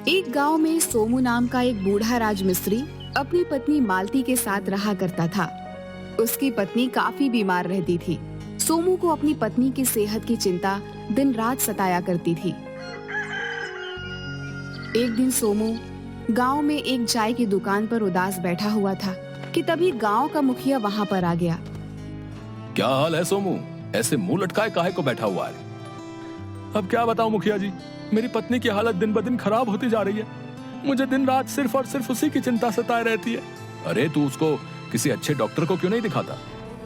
एक गांव में सोमू नाम का एक बूढ़ा राजमिस्त्री अपनी पत्नी मालती के साथ रहा करता था। उसकी पत्नी काफी बीमार रहती थी। सोमू को अपनी पत्नी की सेहत की चिंता दिन रात सताया करती थी। एक दिन सोमू गांव में एक चाय की दुकान पर उदास बैठा हुआ था कि तभी गांव का मुखिया वहां पर आ गया। क्या हाल है सोमू? ऐसे मुंह लटकाए काहे को बैठा हुआ है? अब क्या बताऊं मुखिया जी, मेरी पत्नी की हालत दिन ब दिन खराब होती जा रही है। मुझे दिन रात सिर्फ और सिर्फ उसी की चिंता सताए रहती है। अरे तू उसको किसी अच्छे डॉक्टर को क्यों नहीं दिखाता?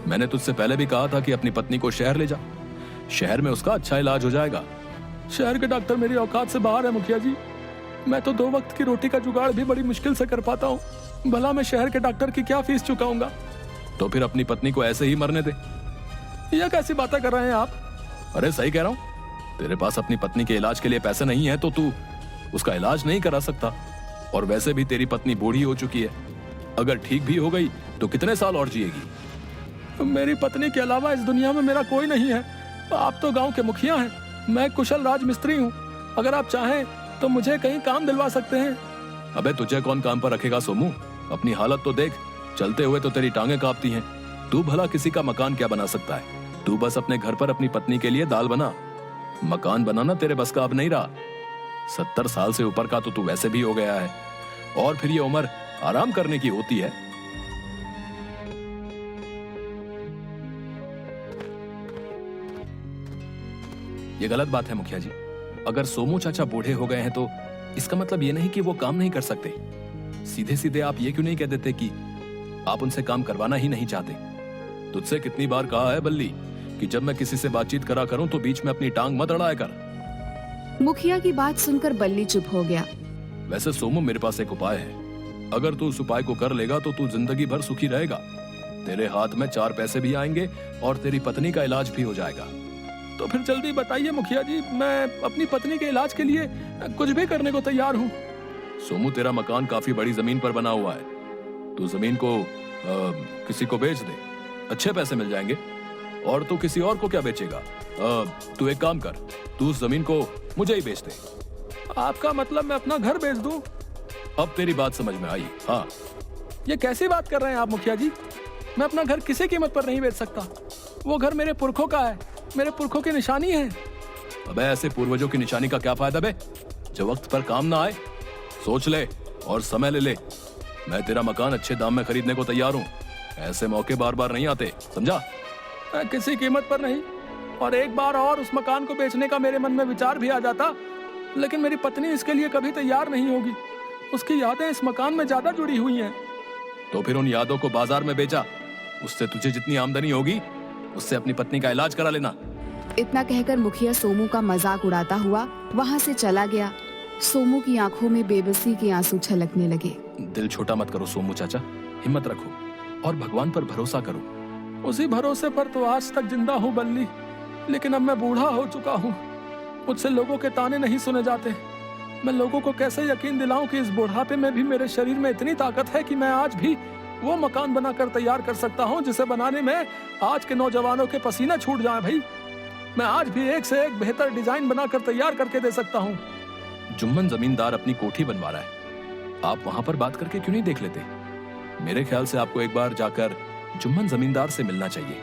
मैंने तुझसे पहले भी कहा था कि अपनी पत्नी को शहर ले जा। शहर में उसका अच्छा इलाज हो जाएगा। शहर के डॉक्टर मेरी औकात से बाहर है मुखिया जी। मैं तो 2 वक्त की रोटी का जुगाड़ भी बड़ी मुश्किल से कर पाता हूँ। भला मैं शहर के डॉक्टर की क्या फीस चुकाऊंगा? तो फिर अपनी पत्नी को ऐसे ही मरने दे। यह कैसी बातें कर रहे हैं आप? अरे सही कह रहा हूँ। तेरे पास अपनी पत्नी के इलाज के लिए पैसे नहीं है तो तू उसका इलाज नहीं करा सकता। और वैसे भी तेरी पत्नी बूढ़ी हो चुकी है। अगर ठीक भी हो गई तो कितने साल और जिएगी? मेरी पत्नी के अलावा इस दुनिया में मेरा कोई नहीं है। आप तो गांव के मुखिया हैं, मैं कुशल राजमिस्त्री हूँ। अगर आप चाहें तो मुझे कहीं काम दिलवा सकते हैं। अबे तुझे कौन काम पर रखेगा सोमू? अपनी हालत तो देख, चलते हुए तो तेरी टांगे कांपती हैं। तू भला किसी का मकान क्या बना सकता है? तू बस अपने घर पर अपनी पत्नी के लिए दाल बना। मकान बनाना तेरे बस का अब नहीं रहा। 70 साल से ऊपर का तो तू वैसे भी हो गया है, और फिर ये उम्र आराम करने की होती है। ये गलत बात है मुखिया जी। अगर सोमू चाचा बूढ़े हो गए हैं तो इसका मतलब ये नहीं कि वो काम नहीं कर सकते। सीधे सीधे आप ये क्यों नहीं कह देते कि आप उनसे काम करवाना ही नहीं चाहते? तुझसे कितनी बार कहा है बल्ली कि जब मैं किसी से बातचीत करा करूं तो बीच में अपनी टांग मत अड़ाया कर। मुखिया की बात सुनकर बल्ली चुप हो गया। वैसे सोमू, मेरे पास एक उपाय है। अगर तू उस उपाय को कर लेगा तो तू जिंदगी भर सुखी रहेगा। तेरे हाथ में 4 पैसे भी आएंगे और तेरी पत्नी का इलाज भी हो जाएगा। तो फिर जल्दी बताइए मुखिया जी, मैं अपनी पत्नी के इलाज के लिए कुछ भी करने को तैयार हूँ। सोमू, तेरा मकान काफी बड़ी जमीन पर बना हुआ है। तू जमीन को किसी को बेच दे, अच्छे पैसे मिल जाएंगे। और तू किसी और को क्या बेचेगा? तू एक काम कर, तू उस जमीन को मुझे ही बेच दे। आपका मतलब मैं अपना घर बेच दूं? अब तेरी बात समझ में आई? हाँ। ये कैसी बात कर रहे हैं आप मुखिया जी? मैं अपना घर किसी कीमत पर नहीं बेच सकता। वो घर मेरे पुरखों का है, मेरे पुरखों की निशानी है। अबे ऐसे पूर्वजों की निशानी का क्या फायदा बे, जो वक्त पर काम ना आए? सोच ले और समय ले ले। मैं तेरा मकान अच्छे दाम में खरीदने को तैयार हूँ। ऐसे मौके बार बार नहीं आते, समझा? किसी कीमत पर नहीं। और एक बार और उस मकान को बेचने का मेरे मन में विचार भी आ जाता, लेकिन मेरी पत्नी इसके लिए कभी तैयार नहीं होगी। उसकी यादें इस मकान में ज्यादा जुड़ी हुई हैं। तो फिर उन यादों को बाजार में बेचा। उससे तुझे जितनी आमदनी होगी उससे अपनी पत्नी का इलाज करा लेना। इतना कहकर मुखिया सोमू का मजाक उड़ाता हुआ वहां से चला गया। सोमू की आंखों में बेबसी के आंसू छलकने लगे। दिल छोटा मत करो सोमू चाचा, हिम्मत रखो और भगवान पर भरोसा करो। उसी भरोसे पर तो आज तक जिंदा हूँ बल्ली, लेकिन अब मैं बूढ़ा हो चुका हूँ। मुझसे लोगों के ताने नहीं सुने जाते। मैं लोगों को कैसे यकीन दिलाऊं कि इस बुढ़ापे में भी मेरे शरीर में इतनी ताकत है कि मैं आज भी वो मकान बनाकर तैयार कर सकता हूँ जिसे बनाने में आज के नौजवानों के पसीने छूट जाएं। भाई, मैं आज भी एक से एक बेहतर डिजाइन बनाकर तैयार करके दे सकता हूँ। जुम्मन जमींदार अपनी कोठी बनवा रहा है, आप वहां पर बात करके क्यों नहीं देख लेते? मेरे ख्याल से आपको एक बार जाकर जुम्मन जमींदार से मिलना चाहिए।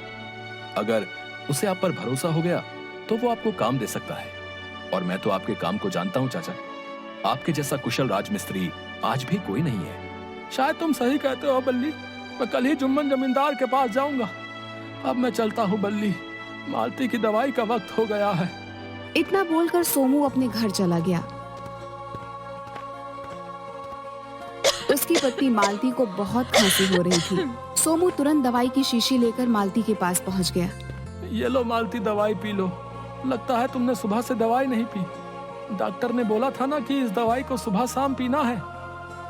अगर उसे आप पर भरोसा हो गया तो वो आपको काम दे सकता है। और मैं तो आपके काम को जानता हूँ चाचा। आपके जैसा कुशल राजमिस्त्री आज भी कोई नहीं है। शायद तुम सही कहते हो बल्ली। मैं कल ही जुम्मन जमींदार के पास जाऊंगा। अब मैं चलता हूँ बल्ली, मालती की दवाई का वक्त हो गया है। इतना बोलकर सोमू अपने घर चला गया। उसकी पत्नी मालती को बहुत खांसी हो रही थी। सोमू तुरंत दवाई की शीशी लेकर मालती के पास पहुंच गया। ये लो मालती, दवाई पी लो। लगता है तुमने सुबह से दवाई नहीं पी। डॉक्टर ने बोला था ना कि इस दवाई को सुबह शाम पीना है।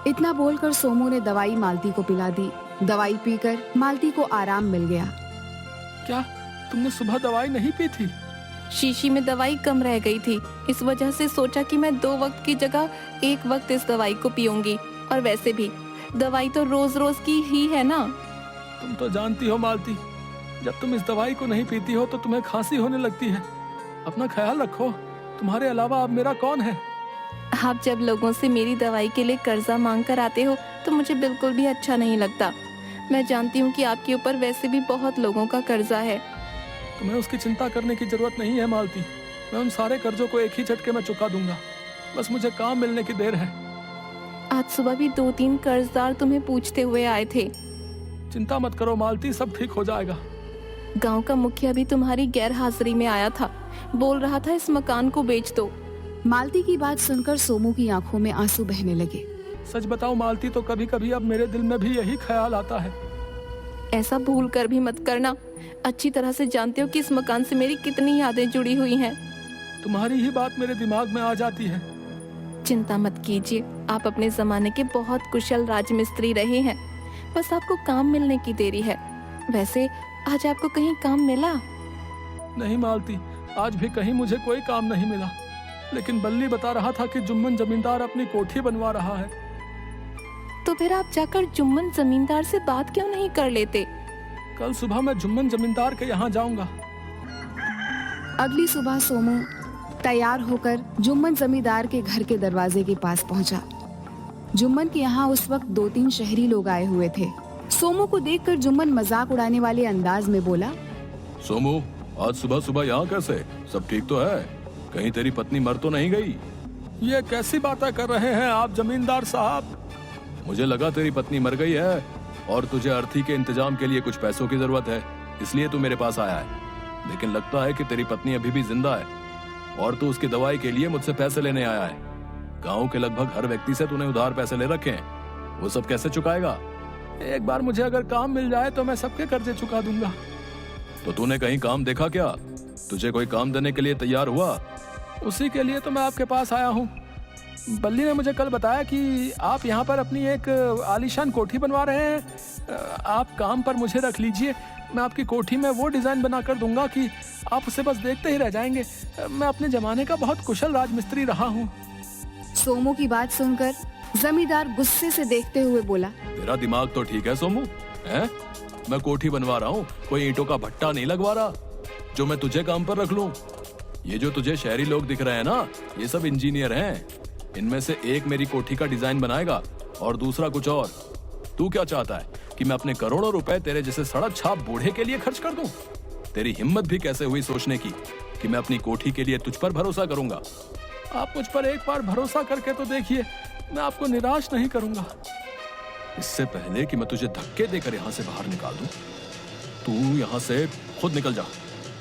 इतना बोलकर सोमू ने दवाई मालती को पिला दी। दवाई पीकर मालती को आराम मिल गया। क्या तुमने सुबह दवाई नहीं पी थी? शीशी में दवाई कम रह गई थी, इस वजह से सोचा कि मैं 2 वक्त की जगह 1 वक्त इस दवाई को पीऊंगी। और वैसे भी दवाई तो रोज रोज की ही है ना। तुम तो जानती हो मालती, जब तुम इस दवाई को नहीं पीती हो तो तुम्हें खांसी होने लगती है। अपना ख्याल रखो, तुम्हारे अलावा अब मेरा कौन है? आप जब लोगों से मेरी दवाई के लिए कर्जा मांग कर आते हो तो मुझे बिल्कुल भी अच्छा नहीं लगता। मैं जानती हूँ कि आपके ऊपर वैसे भी बहुत लोगों का कर्जा है। तुम्हें उसकी चिंता करने की जरूरत नहीं है मालती। मैं उन सारे कर्जों को एक ही झटके में चुका दूंगा। बस मुझे काम मिलने की देर है। आज सुबह भी 2-3 कर्जदार तुम्हें पूछते हुए आए थे। चिंता मत करो मालती, सब ठीक हो जाएगा। गांव का मुखिया भी तुम्हारी गैर हाजिरी में आया था, बोल रहा था इस मकान को बेच दो। मालती की बात सुनकर सोमू की आंखों में आंसू बहने लगे। सच बताओ मालती, तो कभी कभी अब मेरे दिल में भी यही ख्याल आता है। ऐसा भूल कर भी मत करना। अच्छी तरह से जानते हो कि इस मकान से मेरी कितनी यादें जुड़ी हुई हैं। तुम्हारी ही बात मेरे दिमाग में आ जाती है। चिंता मत कीजिए, आप अपने जमाने के बहुत कुशल राजमिस्त्री रहे हैं। बस आपको काम मिलने की देरी है। वैसे आज आपको कहीं काम मिला? नहीं मालती, आज भी कहीं मुझे कोई काम नहीं मिला। लेकिन बल्ली बता रहा था कि जुम्मन जमींदार अपनी कोठी बनवा रहा है। तो फिर आप जाकर जुम्मन जमींदार से बात क्यों नहीं कर लेते? कल सुबह मैं जुम्मन जमींदार के यहाँ जाऊंगा। अगली सुबह सोमू तैयार होकर जुम्मन जमींदार के घर के दरवाजे के पास पहुंचा। जुम्मन के यहाँ उस वक्त 2-3 शहरी लोग आए हुए थे। सोमू को देखकर जुम्मन मजाक उड़ाने वाले अंदाज में बोला, सोमू, आज सुबह सुबह यहाँ कैसे? सब ठीक तो है? कहीं तेरी पत्नी मर तो नहीं गई? ये कैसी बातें कर रहे हैं आप जमींदार साहब? मुझे लगा तेरी पत्नी मर गई है और तुझे अर्थी के इंतजाम के लिए कुछ पैसों की जरूरत है, इसलिए तू मेरे पास आया है। लेकिन लगता है कि तेरी पत्नी अभी भी जिंदा है और तू उसकी दवाई के लिए मुझसे पैसे लेने आया है। गांव के लगभग हर व्यक्ति से तूने उधार पैसे ले रखे हैं, वो सब कैसे चुकाएगा? एक बार मुझे अगर काम मिल जाए तो मैं सबके कर्जे चुका दूंगा। तो तूने कहीं काम देखा क्या? तुझे कोई काम देने के लिए तैयार हुआ? उसी के लिए तो मैं आपके पास आया हूँ। बल्ली ने मुझे कल बताया कि आप यहाँ पर अपनी एक आलीशान कोठी बनवा रहे हैं। आप काम पर मुझे रख लीजिए। मैं आपकी कोठी में वो डिजाइन बना कर दूंगा कि आप उसे बस देखते ही रह जाएंगे। मैं अपने जमाने का बहुत कुशल राजमिस्त्री रहा हूँ। सोमू की बात सुनकर जमींदार गुस्से से देखते हुए बोला, तेरा दिमाग तो ठीक है सोमू, हैं? मैं कोठी बनवा रहा हूँ, कोई ईंटों का भट्टा नहीं लगवा रहा जो मैं तुझे काम पर रख लूं। ये जो तुझे शहरी लोग दिख रहे हैं ना, ये सब इंजीनियर हैं। इनमें से एक मेरी कोठी का डिजाइन बनाएगा और दूसरा कुछ और। तू क्या चाहता है कि मैं अपने करोड़ों रुपए तेरे जैसे सड़क छाप बूढ़े के लिए खर्च कर दूं? तेरी हिम्मत भी कैसे हुई सोचने की कि मैं अपनी कोठी के लिए तुझ पर भरोसा करूंगा? आप मुझ पर एक बार भरोसा करके तो देखिए, मैं आपको निराश नहीं करूंगा। इससे पहले कि मैं तुझे धक्के देकर यहाँ से बाहर निकाल दूं, तू यहाँ से खुद निकल जा,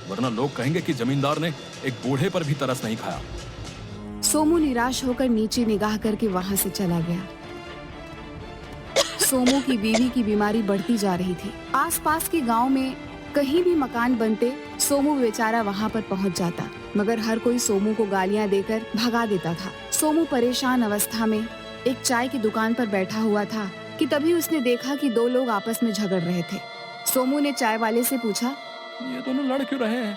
वरना लोग कहेंगे कि जमींदार ने एक बूढ़े पर भी तरस नहीं खाया। सोमू निराश होकर नीचे निगाह करके वहां से चला गया। सोमू की बीवी की बीमारी बढ़ती जा रही थी। आसपास के गांव में कहीं भी मकान बनते, सोमू बेचारा वहां पर पहुंच जाता, मगर हर कोई सोमू को गालियां देकर भगा देता था। सोमू परेशान अवस्था में एक चाय की दुकान पर बैठा हुआ था कि तभी उसने देखा कि 2 लोग आपस में झगड़ रहे थे। सोमू ने चाय वाले से पूछा, ये दोनों लड़ क्यों रहे हैं?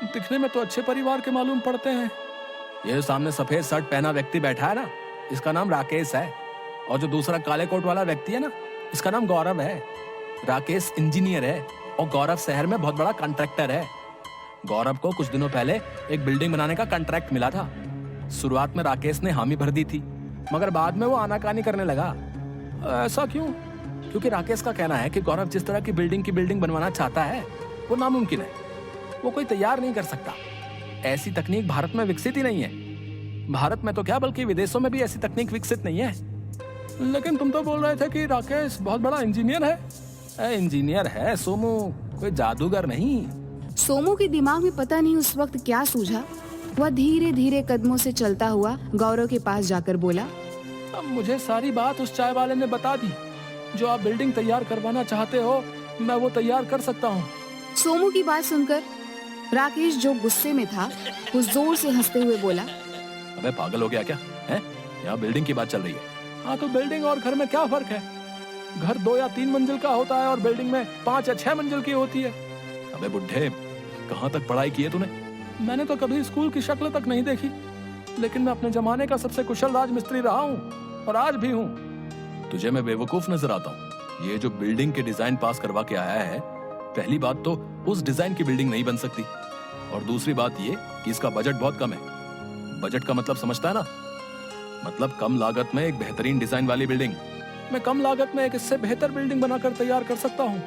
दिखने में तो अच्छे परिवार के मालूम पड़ते हैं। ये सामने सफेद शर्ट पहना व्यक्ति बैठा है ना, इसका नाम राकेश है। और जो दूसरा काले कोट वाला व्यक्ति है ना, इसका नाम गौरव है। राकेश इंजीनियर है और गौरव शहर में बहुत बड़ा कॉन्ट्रैक्टर है। गौरव को कुछ दिनों पहले एक बिल्डिंग बनाने का कॉन्ट्रैक्ट मिला था। शुरुआत में राकेश ने हामी भर दी थी, मगर बाद में वो आनाकानी करने लगा। ऐसा क्यों? क्योंकि राकेश का कहना है कि गौरव जिस तरह की बिल्डिंग बनवाना चाहता है वो नामुमकिन है, वो कोई तैयार नहीं कर सकता। ऐसी तकनीक भारत में विकसित ही नहीं है। भारत में तो क्या, बल्कि विदेशों में भी ऐसी तकनीक विकसित नहीं है। लेकिन तुम तो बोल रहे थे कि राकेश बहुत बड़ा इंजीनियर है। इंजीनियर है सोमू, कोई जादूगर नहीं। सोमू के दिमाग में पता नहीं उस वक्त क्या सूझा। वह धीरे धीरे कदमों से चलता हुआ गौरव के पास जाकर बोला, अब मुझे सारी बात उस चाय वाले ने बता दी। जो आप बिल्डिंग तैयार करवाना चाहते हो, मैं वो तैयार कर सकता हूँ। सोमू की बात सुनकर राकेश, जो गुस्से में था, वो जोर से हंसते हुए बोला, अबे पागल हो गया क्या? हैं? यहाँ बिल्डिंग की बात चल रही है। हाँ, तो बिल्डिंग और घर में क्या फर्क है? घर 2 या 3 मंजिल का होता है और बिल्डिंग में 5 या 6 मंजिल की होती है। अबे बुढ़े, कहाँ तक पढ़ाई की है तूने? मैंने तो कभी स्कूल की शक्ल तक नहीं देखी, लेकिन मैं अपने जमाने का सबसे कुशल राजमिस्त्री रहा हूँ और आज भी हूँ। तुझे मैं बेवकूफ नजर आता हूँ? ये जो बिल्डिंग के डिजाइन पास करवा के आया है, पहली बात तो उस डिजाइन की बिल्डिंग नहीं बन सकती, और दूसरी बात ये कि इसका बजट बहुत कम है। बजट का मतलब समझता है ना? मतलब कम लागत में एक बेहतरीन डिजाइन वाली बिल्डिंग। मैं कम लागत में एक इससे बेहतर बिल्डिंग बनाकर तैयार कर सकता हूँ।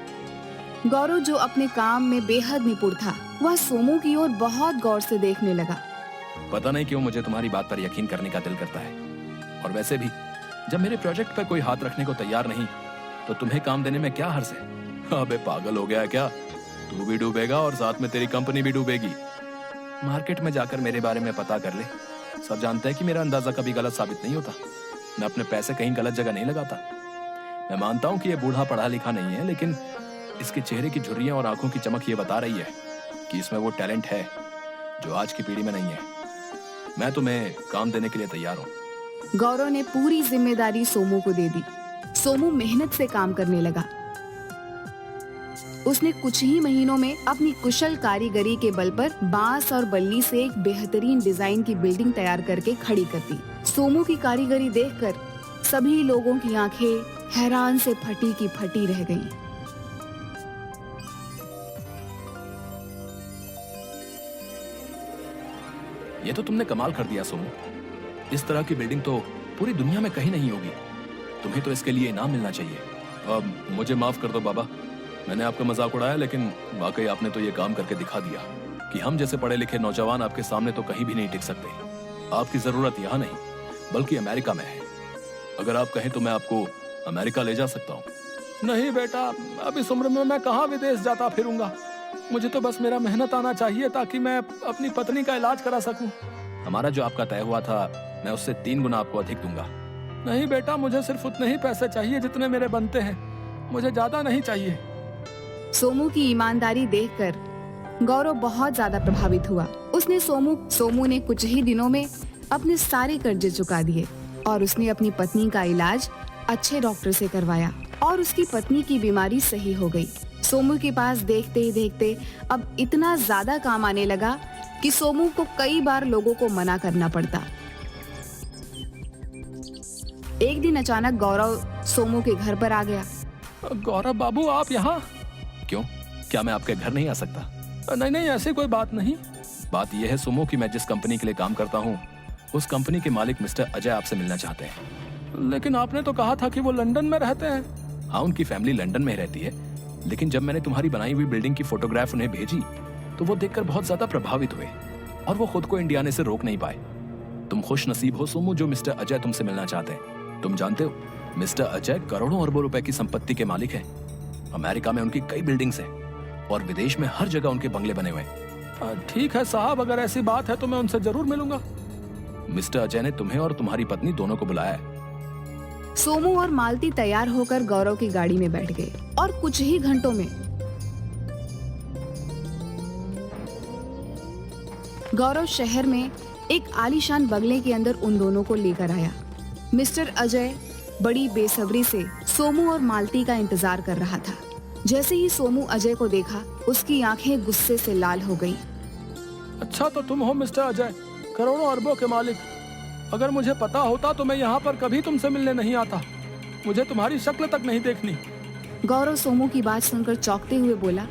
गौरव जो अपने काम में बेहद निपुण था, वह सोमू की ओर बहुत गौर से देखने लगा। पता नहीं क्यों मुझे तुम्हारी बात पर यकीन करने का दिल करता है, और वैसे भी जब मेरे प्रोजेक्ट पर कोई हाथ रखने को तैयार नहीं तो तुम्हें काम देने में क्या हर्ज है। अबे पागल हो गया क्या? तू भी डूबेगा और साथ में तेरी कंपनी भी डूबेगी। मार्केट में जाकर मेरे बारे में पता कर ले। सब जानते हैं कि मेरा अंदाजा कभी गलत साबित नहीं होता। मैं अपने पैसे कहीं गलत जगह नहीं लगाता। मैं मानता हूँ कि ये बूढ़ा पढ़ा लिखा नहीं है, लेकिन इसके चेहरे की झुर्रियां और आंखों की चमक ये बता रही है कि इसमें वो टैलेंट है जो आज की पीढ़ी में नहीं है। मैं तुम्हें काम देने के लिए तैयार हूँ। गौरव ने पूरी जिम्मेदारी सोमू को दे दी। सोमू मेहनत से काम करने लगा। उसने कुछ ही महीनों में अपनी कुशल कारीगरी के बल पर बांस और बल्ली से एक बेहतरीन डिजाइन की बिल्डिंग तैयार करके खड़ी कर दी। सोमू की कारीगरी देखकर सभी लोगों की आंखें हैरान से फटी की फटी रह गईं। ये तो तुमने कमाल कर दिया सोमू। इस तरह की बिल्डिंग तो पूरी दुनिया में कहीं नहीं होगी। तुम्हें तो इसके लिए इनाम मिलना चाहिए। अब मुझे माफ कर दो बाबा, मैंने आपका मजाक उड़ाया, लेकिन वाकई आपने तो ये काम करके दिखा दिया कि हम जैसे पढ़े लिखे नौजवान आपके सामने तो कहीं भी नहीं टिक सकते। आपकी जरूरत यहाँ नहीं बल्कि अमेरिका में है। अगर आप कहें तो मैं आपको अमेरिका ले जा सकता हूँ। नहीं बेटा, अब इस उम्र में मैं कहाँ विदेश जाता फिरूंगा। मुझे तो बस मेरा मेहनत आना चाहिए ताकि मैं अपनी पत्नी का इलाज करा सकूं। हमारा जो आपका तय हुआ था, मैं उससे 3 गुना आपको अधिक दूंगा। नहीं बेटा, मुझे सिर्फ उतने ही पैसे चाहिए जितने मेरे बनते हैं। मुझे ज्यादा नहीं चाहिए। सोमू की ईमानदारी देखकर गौरव बहुत ज्यादा प्रभावित हुआ। उसने सोमू ने कुछ ही दिनों में अपने सारे कर्जे चुका दिए और उसने अपनी पत्नी का इलाज अच्छे डॉक्टर से करवाया और उसकी पत्नी की बीमारी सही हो गई। सोमू के पास देखते ही देखते अब इतना ज्यादा काम आने लगा कि सोमू को कई बार लोगों को मना करना पड़ता। एक दिन अचानक गौरव सोमू के घर पर आ गया। गौरव बाबू, आप यहाँ? क्यों, क्या मैं आपके घर नहीं आ सकता? नहीं नहीं, ऐसी कोई बात नहीं। बात यह है सोमू कि मैं जिस कंपनी के लिए काम करता हूँ उस कंपनी के मालिक मिस्टर अजय आपसे मिलना चाहते हैं। लेकिन आपने तो कहा था कि वो लंदन में रहते हैं। हाँ, उनकी फैमिली लंदन में रहती है, लेकिन जब मैंने तुम्हारी बनाई हुई बिल्डिंग की फोटोग्राफ उन्हें भेजी तो वो देखकर बहुत ज्यादा प्रभावित हुए और वो खुद को इंडिया आने से रोक नहीं पाए। तुम खुश नसीब हो सोमू जो मिस्टर अजय तुमसे मिलना चाहते हैं। तुम जानते हो मिस्टर अजय करोड़ों अरबों रुपए की संपत्ति के मालिक हैं। अमेरिका में उनकी कई बिल्डिंग्स हैं और विदेश में हर जगह उनके बंगले बने हुए हैं। ठीक है साहब, अगर ऐसी बात है तो मैं उनसे जरूर मिलूंगा। मिस्टर अजय ने तुम्हें और तुम्हारी पत्नी दोनों को बुलाया है। सोमू और मालती तैयार होकर गौरव की गाड़ी में बैठ गए और कुछ ही घंटों में गौरव शहर में एक आलीशान बंगले के अंदर उन दोनों को लेकर आया। मिस्टर अजय बड़ी बेसब्री से सोमू और मालती का इंतजार कर रहा था। जैसे ही सोमू अजय को देखा, उसकी आंखें गुस्से से लाल हो गईं। अच्छा, तो तुम हो मिस्टर अजय, करोड़ों अरबों के मालिक। अगर मुझे पता होता तो मैं यहाँ पर कभी तुमसे मिलने नहीं आता। मुझे तुम्हारी शक्ल तक नहीं देखनी। गौरव सोमू की बात सुनकर चौंकते हुए बोला,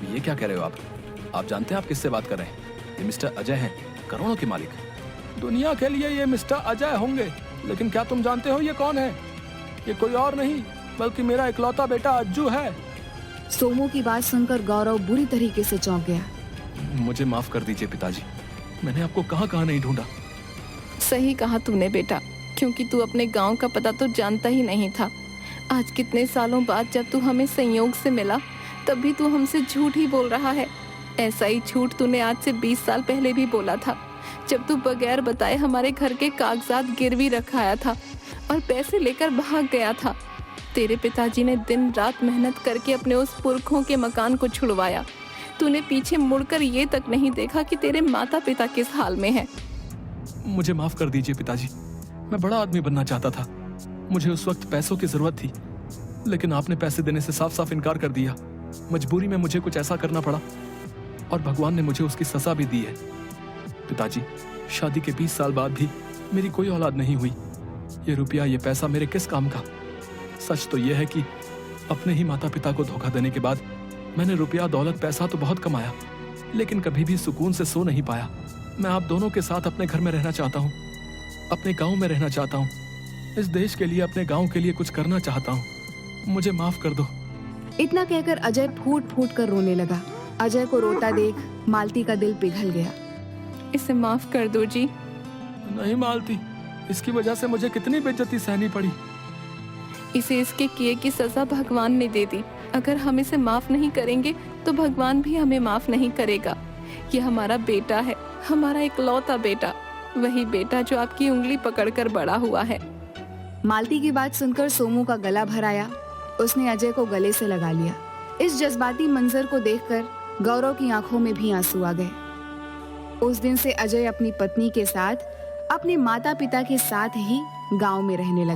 ये क्या कह रहे हो आप? आप जानते हैं आप किससे बात कर रहे हैं? ये मिस्टर अजय हैं, करोड़ों के मालिक। दुनिया के लिए ये मिस्टर अजय होंगे, लेकिन क्या तुम जानते हो ये कौन है? ये कोई और नहीं बल्कि मेरा इकलौता बेटा अज्जू है। सोमू की बात सुनकर गौरव बुरी तरीके से चौंक गया। मुझे माफ कर दीजिए पिताजी, मैंने आपको कहाँ नहीं ढूंढा। सही कहा तूने बेटा, क्योंकि तू अपने गांव का पता तो जानता ही नहीं था। आज कितने सालों बाद जब तू हमें संयोग से मिला तब भी तू हमसे झूठ ही बोल रहा है। ऐसा ही झूठ तूने आज से 20 साल पहले भी बोला था, जब तू बगैर बताए हमारे घर के कागजात गिरवी रखाया था और पैसे लेकर भाग गया था। तेरे पिताजी ने दिन रात मेहनत करके अपने उस पुरखों के मकान को छुड़वाया। तूने पीछे मुड़कर ये तक नहीं देखा कि तेरे माता पिता किस हाल में हैं। मुझे माफ कर दीजिए पिताजी, मैं बड़ा आदमी बनना चाहता था। मुझे उस वक्त पैसों की जरूरत थी, लेकिन आपने पैसे देने से साफ साफ इनकार कर दिया। मजबूरी में मुझे कुछ ऐसा करना पड़ा और भगवान ने मुझे उसकी सजा भी दी है। पिताजी, शादी के 20 साल बाद भी मेरी कोई औलाद नहीं हुई। ये रुपया, ये पैसा मेरे किस काम का? सच तो यह है कि अपने ही माता पिता को धोखा देने के बाद मैंने रुपया, दौलत, पैसा तो बहुत कमाया, लेकिन कभी भी सुकून से सो नहीं पाया। मैं आप दोनों के साथ अपने घर में रहना चाहता हूँ। अपने गांव में रहना चाहता हूँ। इस देश के लिए, अपने गांव के लिए कुछ करना चाहता हूँ। मुझे माफ कर दो। इतना कहकर अजय फूट फूट कर रोने लगा। अजय को रोता देख मालती का दिल पिघल गया। इसे माफ कर दो जी। नहीं मालती, इसकी वजह से मुझे कितनी बेइज्जती सहनी पड़ी। इसे इसके किए की सजा भगवान ने दे दी। अगर हम इसे माफ नहीं करेंगे तो भगवान भी हमें माफ नहीं करेगा। ये हमारा बेटा है, हमारा इकलौता बेटा, वही बेटा जो आपकी उंगली पकड़कर बड़ा हुआ है। मालती की बात सुनकर सोमू का गला भर आया। उसने अजय को गले से लगा लिया। इस जज्बाती मंजर को देखकर गौरव की आंखों में भी आंसू आ गए। उस दिन से अजय अपनी पत्नी के साथ, अपने माता पिता के साथ ही गांव में रहने लगा।